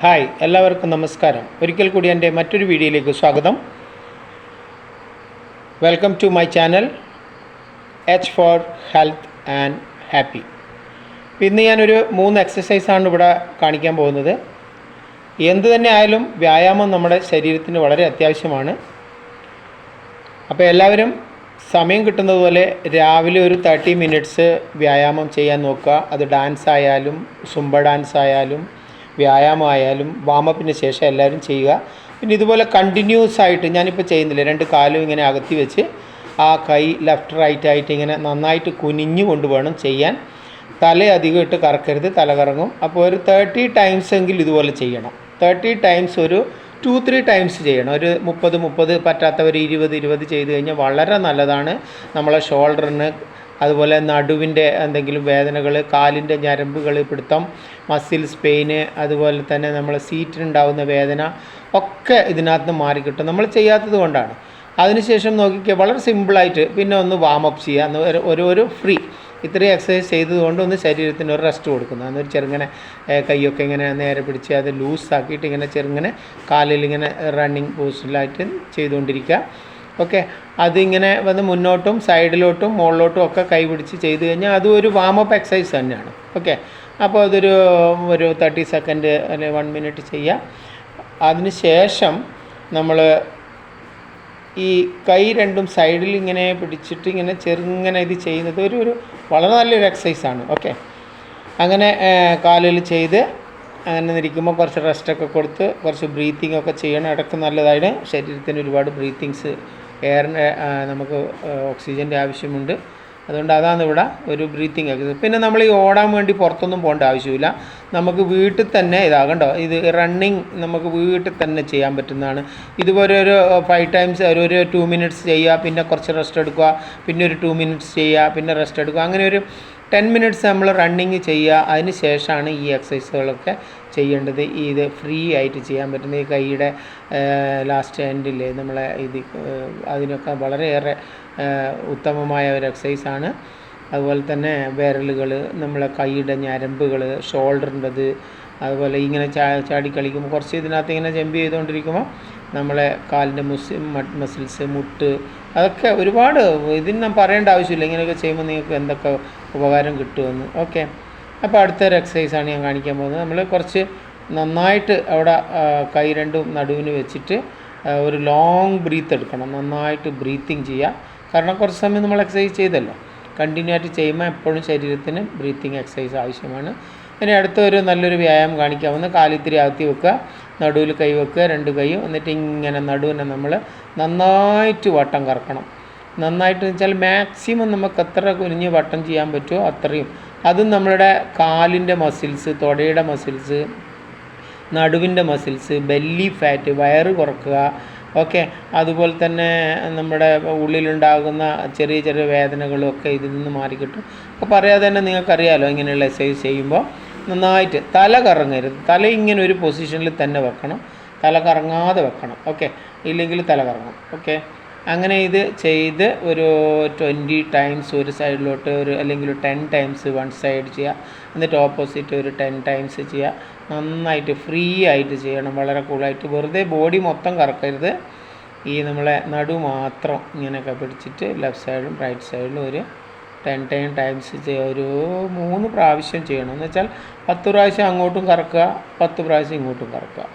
Hi, എല്ലാവർക്കും നമസ്കാരം. ഒരിക്കൽ കൂടി എൻ്റെ മറ്റൊരു വീഡിയോയിലേക്ക് സ്വാഗതം. Welcome to my channel H for health and happy. ഇന്ന് ഞാനൊരു 3 എക്സസൈസാണ് ഇവിടെ കാണിക്കാൻ പോകുന്നത്. എന്തു തന്നെ ആയാലും വ്യായാമം നമ്മുടെ ശരീരത്തിന് വളരെ അത്യാവശ്യമാണ്. അപ്പോൾ എല്ലാവരും സമയം കിട്ടുന്നതുപോലെ രാവിലെ ഒരു 30 മിനിറ്റ്സ് വ്യായാമം ചെയ്യാൻ നോക്കുക. അത് ഡാൻസ് ആയാലും സുംബ ഡാൻസ് ആയാലും വ്യായാമമായാലും വാമപ്പിന് ശേഷം എല്ലാവരും ചെയ്യുക. പിന്നെ ഇതുപോലെ കണ്ടിന്യൂസ് ആയിട്ട് ഞാനിപ്പോൾ ചെയ്യുന്നില്ല, 2 കാലും ഇങ്ങനെ അകത്തി വെച്ച് ആ കൈ ലെഫ്റ്റ് റൈറ്റ് ആയിട്ട് ഇങ്ങനെ നന്നായിട്ട് കുനിഞ്ഞു കൊണ്ട് വേണം ചെയ്യാൻ. തല അധികം ഇട്ട് കറക്കരുത്, തല കറങ്ങും. അപ്പോൾ ഒരു 30 ടൈംസ് എങ്കിൽ ഇതുപോലെ ചെയ്യണം. 30 ടൈംസ് ഒരു 2-3 ടൈംസ് ചെയ്യണം. ഒരു 30 പറ്റാത്തവർ 20 ചെയ്ത് കഴിഞ്ഞാൽ വളരെ നല്ലതാണ്. നമ്മളെ ഷോൾഡറിന്, അതുപോലെ നടുവിൻ്റെ എന്തെങ്കിലും വേദനകൾ, കാലിൻ്റെ ഞരമ്പുകൾ പിടുത്തം, മസിൽസ് പെയിന്, അതുപോലെ തന്നെ നമ്മളെ സീറ്റിനുണ്ടാകുന്ന വേദന ഒക്കെ ഇതിനകത്ത് നിന്ന് മാറിക്കിട്ടും, നമ്മൾ ചെയ്യാത്തത് കൊണ്ടാണ്. അതിനുശേഷം നോക്കിക്കുക, വളരെ സിമ്പിളായിട്ട് പിന്നെ ഒന്ന് വാമപ്പ് ചെയ്യുക. ഒരു ഫ്രീ ഇത്രയും എക്സസൈസ് ചെയ്തതുകൊണ്ട് ഒന്ന് ശരീരത്തിന് ഒരു റെസ്റ്റ് കൊടുക്കുന്നു. അന്നൊരു ചെറുങ്ങനെ കൈയൊക്കെ ഇങ്ങനെ നേരെ പിടിച്ച് അത് ലൂസാക്കിയിട്ട് ഇങ്ങനെ ചെറുങ്ങനെ കാലിലിങ്ങനെ റണ്ണിങ് പോസ്റ്റിലായിട്ട് ചെയ്തുകൊണ്ടിരിക്കുക. ഓക്കെ, അതിങ്ങനെ വന്ന് മുന്നോട്ടും സൈഡിലോട്ടും മുകളിലോട്ടും ഒക്കെ കൈ പിടിച്ച് ചെയ്ത് കഴിഞ്ഞാൽ അതും ഒരു വാമപ്പ് എക്സസൈസ് തന്നെയാണ്. ഓക്കെ, അപ്പോൾ അതൊരു 30 സെക്കൻഡ് അല്ലെങ്കിൽ 1 മിനിറ്റ് ചെയ്യുക. അതിന് ശേഷം നമ്മൾ ഈ കൈ രണ്ടും സൈഡിൽ ഇങ്ങനെ പിടിച്ചിട്ട് ഇങ്ങനെ ചെറുങ്ങനെ ഇത് ചെയ്യുന്നത് ഒരു വളരെ നല്ലൊരു എക്സസൈസാണ്. ഓക്കെ, അങ്ങനെ കാലിൽ ചെയ്ത് അങ്ങനെ ഇരിക്കുമ്പോൾ കുറച്ച് റെസ്റ്റൊക്കെ കൊടുത്ത് കുറച്ച് ബ്രീത്തിങ് ഒക്കെ ചെയ്യണം. ഇടയ്ക്ക് നല്ലതാണ്, ശരീരത്തിന് ഒരുപാട് ബ്രീത്തിങ്സ്, എയറിന് നമുക്ക് ഓക്സിജൻ്റെ ആവശ്യമുണ്ട്. അതുകൊണ്ട് അതാണ് ഇവിടെ ഒരു ബ്രീത്തിങ് എക്സസൈസ്. പിന്നെ നമ്മൾ ഈ ഓടാൻ വേണ്ടി പുറത്തൊന്നും പോകേണ്ട ആവശ്യമില്ല. നമുക്ക് വീട്ടിൽ തന്നെ ഇതാകണ്ടോ, ഇത് റണ്ണിങ് നമുക്ക് വീട്ടിൽ തന്നെ ചെയ്യാൻ പറ്റുന്നതാണ്. ഇതുപോലെ ഒരു 5 ടൈംസ് ഒരു 2 മിനിറ്റ്സ് ചെയ്യുക, പിന്നെ കുറച്ച് റെസ്റ്റ് എടുക്കുക, പിന്നെ ഒരു 2 മിനിറ്റ്സ് ചെയ്യുക, പിന്നെ റെസ്റ്റ് എടുക്കുക. അങ്ങനെ ഒരു 10 മിനിറ്റ്സ് നമ്മൾ റണ്ണിങ് ചെയ്യുക. അതിന് ശേഷമാണ് ഈ എക്സസൈസുകളൊക്കെ ചെയ്യേണ്ടത്. ഇത് ഫ്രീ ആയിട്ട് ചെയ്യാൻ പറ്റുന്ന ഈ കൈയുടെ ലാസ്റ്റ് എൻഡിൽ നമ്മളെ ഇത് അതിനൊക്കെ വളരെയേറെ ഉത്തമമായ ഒരു എക്സസൈസാണ്. അതുപോലെ തന്നെ വിരലുകൾ, നമ്മളെ കൈയുടെ ഞരമ്പുകൾ, ഷോൾഡറിൻ്റെത്, അതുപോലെ ഇങ്ങനെ ചാടി കളിക്കുമ്പോൾ കുറച്ച് ഇതിനകത്ത് ഇങ്ങനെ ജമ്പ് ചെയ്തുകൊണ്ടിരിക്കുമ്പോൾ നമ്മളെ കാലിൻ്റെ മസിൽസ്, മുട്ട്, അതൊക്കെ ഒരുപാട് ഇതിന് ഞാൻ പറയേണ്ട ആവശ്യമില്ല. ഇങ്ങനെയൊക്കെ ചെയ്യുമ്പോൾ നിങ്ങൾക്ക് എന്തൊക്കെ ഉപകാരം കിട്ടുമെന്ന്. ഓക്കെ, അപ്പോൾ അടുത്തൊരു എക്സസൈസാണ് ഞാൻ കാണിക്കാൻ പോകുന്നത്. നമ്മൾ കുറച്ച് നന്നായിട്ട് അവിടെ കൈ രണ്ടും നടുവിന് വെച്ചിട്ട് ഒരു ലോങ് ബ്രീത്ത് എടുക്കണം. നന്നായിട്ട് ബ്രീത്തിങ് ചെയ്യുക. കാരണം കുറച്ച് സമയം നമ്മൾ എക്സസൈസ് ചെയ്തല്ലോ, കണ്ടിന്യൂ ആയിട്ട് ചെയ്യുമ്പോൾ എപ്പോഴും ശരീരത്തിന് ബ്രീത്തിങ് എക്സസൈസ് ആവശ്യമാണ്. ഇനി അടുത്തൊരു നല്ലൊരു വ്യായാമം കാണിക്കാവുന്ന, കാലിത്തിരി അകത്തി വെക്കുക, നടുവിൽ കൈ വെക്കുക, 2 കൈയും, എന്നിട്ട് ഇങ്ങനെ നടുവിനെ നമ്മൾ നന്നായിട്ട് വട്ടം കറക്കണം. നന്നായിട്ട് വെച്ചാൽ മാക്സിമം നമുക്ക് എത്ര കുനിഞ്ഞ് വട്ടം ചെയ്യാൻ പറ്റുമോ അത്രയും. അതും നമ്മളുടെ കാലിൻ്റെ മസിൽസ്, തുടയുടെ മസിൽസ്, നടുവിൻ്റെ മസിൽസ്, ബെല്ലി ഫാറ്റ്, വയറ് കുറക്കുക. ഓക്കെ, അതുപോലെ തന്നെ നമ്മുടെ ഉള്ളിലുണ്ടാകുന്ന ചെറിയ ചെറിയ വേദനകളും ഒക്കെ ഇതിൽ നിന്ന് മാറിക്കിട്ടും. അപ്പോൾ പറയാതെ തന്നെ നിങ്ങൾക്കറിയാമല്ലോ, ഇങ്ങനെയുള്ള എക്സസൈസ് ചെയ്യുമ്പോൾ നന്നായിട്ട് തല കറങ്ങരുത്. തല ഇങ്ങനെ ഒരു പൊസിഷനിൽ തന്നെ വെക്കണം, തല കറങ്ങാതെ വെക്കണം. ഓക്കെ, ഇല്ലെങ്കിൽ തല കറങ്ങും. ഓക്കെ, അങ്ങനെ ഇത് ചെയ്ത് ഒരു 20 ടൈംസ് ഒരു സൈഡിലോട്ട്, അല്ലെങ്കിൽ 10 ടൈംസ് വൺ സൈഡ് ചെയ്യുക. എന്നിട്ട് ഓപ്പോസിറ്റ് ഒരു 10 ടൈംസ് ചെയ്യുക. നന്നായിട്ട് ഫ്രീ ആയിട്ട് ചെയ്യണം, വളരെ കൂളായിട്ട്. വെറുതെ ബോഡി മൊത്തം കറക്കരുത്, ഈ നമ്മളെ നടു മാത്രം ഇങ്ങനെയൊക്കെ പിടിച്ചിട്ട് ലെഫ്റ്റ് സൈഡും റൈറ്റ് സൈഡിലും ഒരു 10 ടൈംസ് ചെയ്യുക. ഒരു 3 പ്രാവശ്യം ചെയ്യണം. എന്ന് വെച്ചാൽ 10 പ്രാവശ്യം അങ്ങോട്ടും കറക്കുക, 10 പ്രാവശ്യം ഇങ്ങോട്ടും കറക്കുക.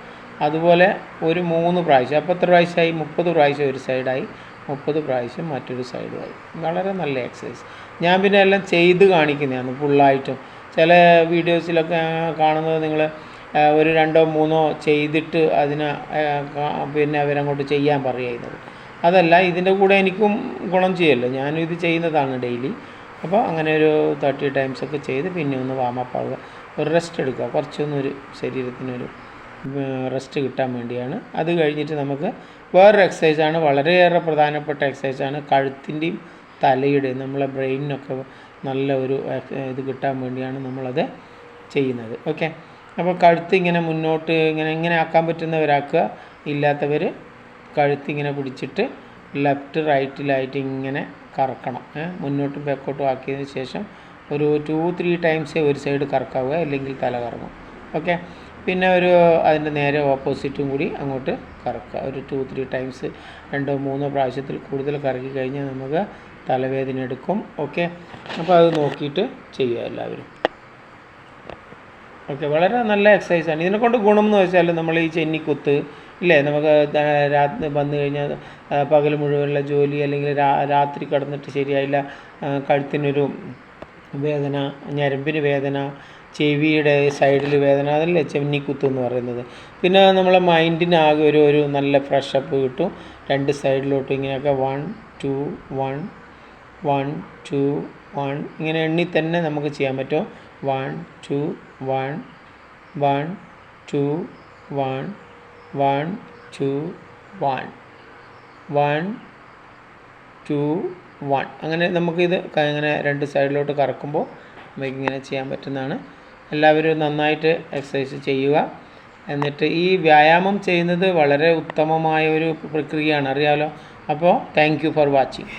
അതുപോലെ ഒരു 3 പ്രാവശ്യം, അപ്പോൾ എത്ര പ്രാവശ്യമായി? 30 പ്രാവശ്യം ഒരു സൈഡായി, 30 പ്രാവശ്യം മറ്റൊരു സൈഡുമായി. വളരെ നല്ല എക്സസൈസ്. ഞാൻ പിന്നെ എല്ലാം ചെയ്ത് കാണിക്കുന്നതാണ് ഫുള്ളായിട്ടും. ചില വീഡിയോസിലൊക്കെ കാണുന്നത് നിങ്ങൾ ഒരു 2-3 ചെയ്തിട്ട് അതിനെ പിന്നെ അവരങ്ങോട്ട് ചെയ്യാൻ പറയുന്നത്. അതല്ല, ഇതിൻ്റെ കൂടെ എനിക്കും ഗുണം ചെയ്യല്ലോ, ഞാനും ഇത് ചെയ്യുന്നതാണ് ഡെയിലി. അപ്പോൾ അങ്ങനെ ഒരു 30 ടൈംസൊക്കെ ചെയ്ത് പിന്നെ ഒന്ന് വാമപ്പ് ആവുക, ഒരു റെസ്റ്റ് എടുക്കുക. കുറച്ചൊന്നൊരു ശരീരത്തിനൊരു റെസ്റ്റ് കിട്ടാൻ വേണ്ടിയാണ്. അത് കഴിഞ്ഞിട്ട് നമുക്ക് വേറൊരു എക്സസൈസാണ്, വളരെയേറെ പ്രധാനപ്പെട്ട എക്സസൈസാണ്. കഴുത്തിൻ്റെയും തലയുടെയും നമ്മളെ ബ്രെയിനിനൊക്കെ നല്ല ഒരു ഇത് കിട്ടാൻ വേണ്ടിയാണ് നമ്മളത് ചെയ്യുന്നത്. ഓക്കെ, അപ്പോൾ കഴുത്ത് ഇങ്ങനെ മുന്നോട്ട് ഇങ്ങനെ ആക്കാൻ പറ്റുന്നവരാക്കുക, ഇല്ലാത്തവർ കഴുത്തിങ്ങനെ പിടിച്ചിട്ട് ലെഫ്റ്റ് റൈറ്റിലായിട്ട് ഇങ്ങനെ കറക്കണം. മുന്നോട്ടും ബാക്കോട്ടും ആക്കിയതിന് ശേഷം ഒരു 2-3 ടൈംസേ ഒരു സൈഡ് കറക്കാവുക, അല്ലെങ്കിൽ തല കറങ്ങും. ഓക്കെ, പിന്നെ അതിൻ്റെ നേരെ ഓപ്പോസിറ്റും കൂടി അങ്ങോട്ട് കറക്കുക. ഒരു 2-3 ടൈംസ് 2-3 പ്രാവശ്യത്തിൽ കൂടുതൽ കറക്കി കഴിഞ്ഞാൽ നമുക്ക് തലവേദന എടുക്കും. ഓക്കെ, അപ്പോൾ അത് നോക്കിയിട്ട് ചെയ്യുക എല്ലാവരും. ഓക്കെ, വളരെ നല്ല എക്സസൈസാണ്. ഇതിനെക്കൊണ്ട് ഗുണം എന്ന് വെച്ചാൽ നമ്മൾ ഈ ചെന്നിക്കുത്ത് ഇല്ലേ, നമുക്ക് രാത്രി വന്നു കഴിഞ്ഞാൽ പകൽ മുഴുവനുള്ള ജോലി അല്ലെങ്കിൽ രാത്രി കിടന്നിട്ട് ശരിയായില്ല, കഴുത്തിനൊരു വേദന, ഞരമ്പിന് വേദന, ചെവിയുടെ സൈഡിൽ വേദന, അതല്ലേ ചെന്നിക്കുത്ത് എന്ന് പറയുന്നത്. പിന്നെ നമ്മളെ മൈൻഡിനാകെ ഒരു നല്ല ഫ്രഷപ്പ് കിട്ടും. 2 സൈഡിലോട്ടും ഇങ്ങനെയൊക്കെ 1 2 1 1 2 1 ഇങ്ങനെ എണ്ണി തന്നെ നമുക്ക് ചെയ്യാൻ പറ്റും. 1 2 1 1 2 1 1 2 1 1 2 1 അങ്ങനെ നമുക്കിത് ഇങ്ങനെ 2 സൈഡിലോട്ട് കറക്കുമ്പോൾ നമുക്കിങ്ങനെ ചെയ്യാൻ പറ്റുന്നതാണ്. എല്ലാവരും നന്നായിട്ട് എക്സസൈസ് ചെയ്യുക. എന്നിട്ട് ഈ വ്യായാമം ചെയ്യുന്നത് വളരെ ഉത്തമമായ ഒരു പ്രക്രിയയാണ്, അറിയാമല്ലോ. അപ്പോൾ താങ്ക് യു ഫോർ വാച്ചിങ്.